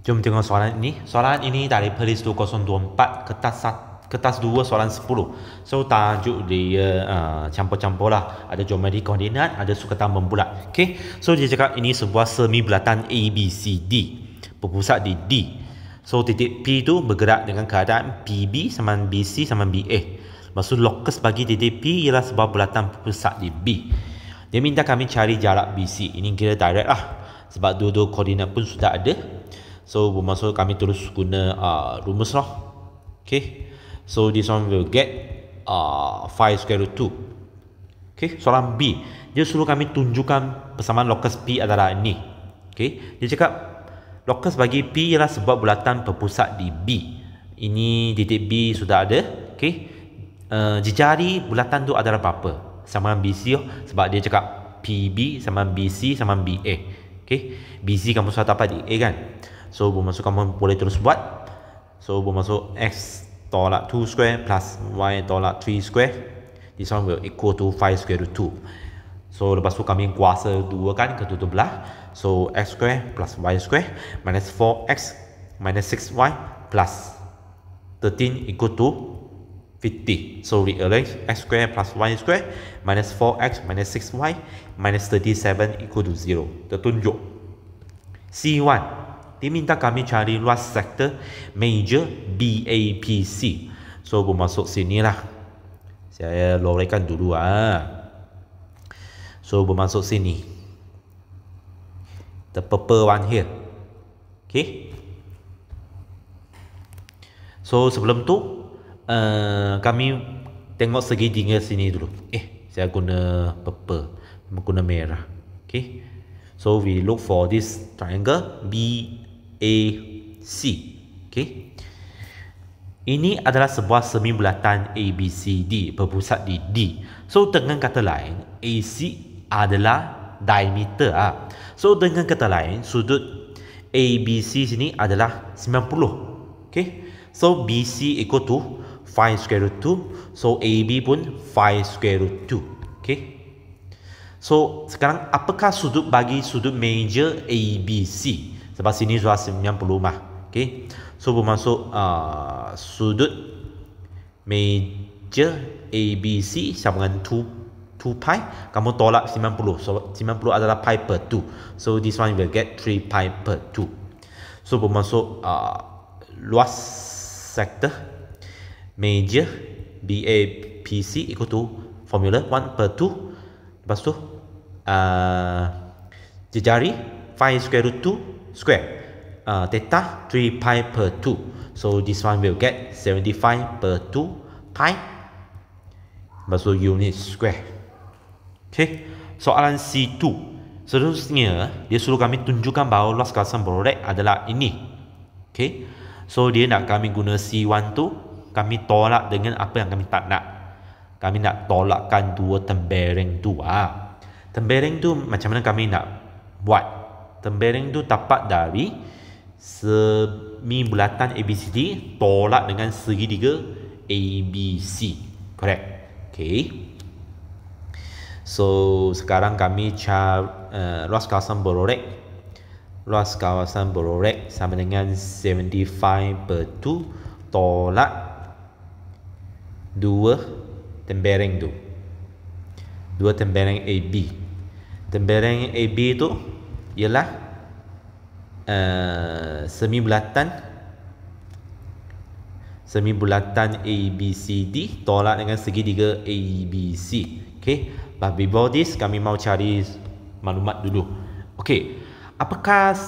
Jom tengok soalan ini. Soalan ini dari Peris 2024 kertas 2 soalan 10. So tajuk dia campur-campur lah. Ada geometri koordinat, ada sukatan membulat. Okay. So dia cakap ini sebuah semi bulatan ABCD berpusat di D. So titik P tu bergerak dengan keadaan PB sama BC sama BA. Maksud locus bagi titik P ialah sebuah bulatan berpusat di B. Dia minta kami cari jarak BC. Ini kira direct lah. Sebab dua-dua koordinat pun sudah ada. So bermaksud kami terus guna rumus lah. Okay. So this one will get 5 square root 2. Okay. Soalan B. Dia suruh kami tunjukkan persamaan locus P adalah ini. Okay. Dia cakap locus bagi P ialah sebuah bulatan berpusat di B. Ini titik B sudah ada. Okay. Jejari bulatan tu adalah berapa? Sama BC sebab dia cakap PB sama BC sama BA. Okay. BC kamu sudah dapat di A kan? So bermaksud kamu boleh terus buat. So bermaksud X tolak 2 square plus Y tolak 3 square. This one will equal to 5 square root 2. So lepas tu kami kuasa 2 kan ke tutup belah. So X square plus Y square minus 4X minus 6Y plus 13 equal to 50. So rearrange X square plus Y square minus 4X minus 6Y minus 37 equal to 0. Tertunjuk. C1. Dia minta kami cari luas sektor major BAPC. So bermaksud sini lah. Saya loraikan dulu So bermaksud sini. The purple one here. Okay. So sebelum tu kami tengok segitiga sini dulu. Saya guna purple, guna merah. Okay. So we look for this triangle BAC. Okay. Ini adalah sebuah semi bulatan ABCD berpusat di D. So dengan kata lain, AC adalah diameter. So dengan kata lain, sudut ABC sini adalah 90. Okay. So BC equal to 5 square root 2. So AB pun 5 square root 2. Okay. So sekarang apakah sudut bagi sudut major ABC? Sebab sini sudah 90 mah. Okay. So bermaksud sudut major ABC sama dengan 2 pi. Kamu tolak 90. So 90 adalah pi per 2. So this one will get 3 pi per 2. So bermaksud luas sektor major BAPC equal to formula 1 per 2. Lepas tu jejari 5 square root 2 square theta 3 pi per 2. So this one will get 75 per 2 pi. Lepas tu unit square. Okay. Soalan C2. Seterusnya dia suruh kami tunjukkan bahawa luas kawasan berorek adalah ini. Okay. So dia nak kami guna C1 tu, kami tolak dengan apa yang kami tak nak. Kami nak tolakkan dua tembereng tu. Tembereng tu macam mana kami nak buat? Tembereng tu dapat dari semi bulatan ABCD tolak dengan segitiga ABC. Correct. Okay. So sekarang kami cari luas kawasan berorek. Luas kawasan berorek sama dengan 75 per 2 tolak 2 tembereng tu. 2 tembereng AB. Tembereng AB tu ialah semi bulatan ABCD tolak dengan segitiga ABC. Okay. But before this kami mau cari maklumat dulu. Okay. Apakah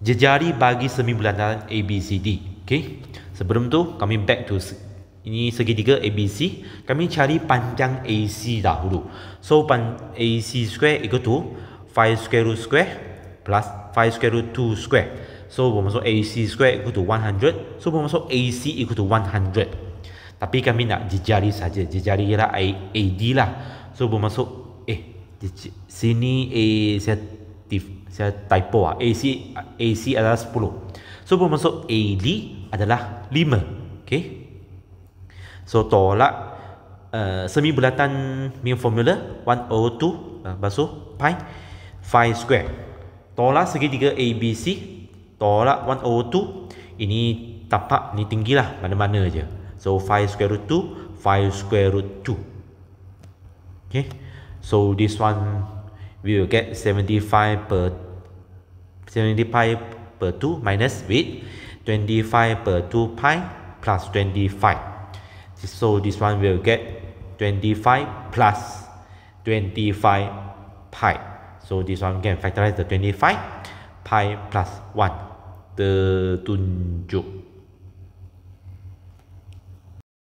jejari bagi semi bulatan ABCD? Okay. Sebelum tu kami back to ini segitiga ABC. Kami cari panjang AC dahulu. So AC square equal to 5 square root square plus 5 square root 2 square. So bermaksud AC square equal to 100. So bermaksud AC equal to 100. Tapi kami nak jejari saja. Jejari ialah AD lah. So bermaksud sini saya typo AC adalah 10. So bermaksud AD adalah 5. Okay. So tolak semi bulatan punya formula 1/2 lepas tu pi 5 square. Tolak segitiga ABC tolak 1/2. Ini tapak ni tinggi lah, mana-mana je. So 5 square root 2, 5 square root 2. Okay, so this one we will get 75 per 2 minus with 25 per 2 pi plus 25. So this one will get 25 plus 25 pi. So this one can factorize the 25 pi plus 1. Tertunjuk.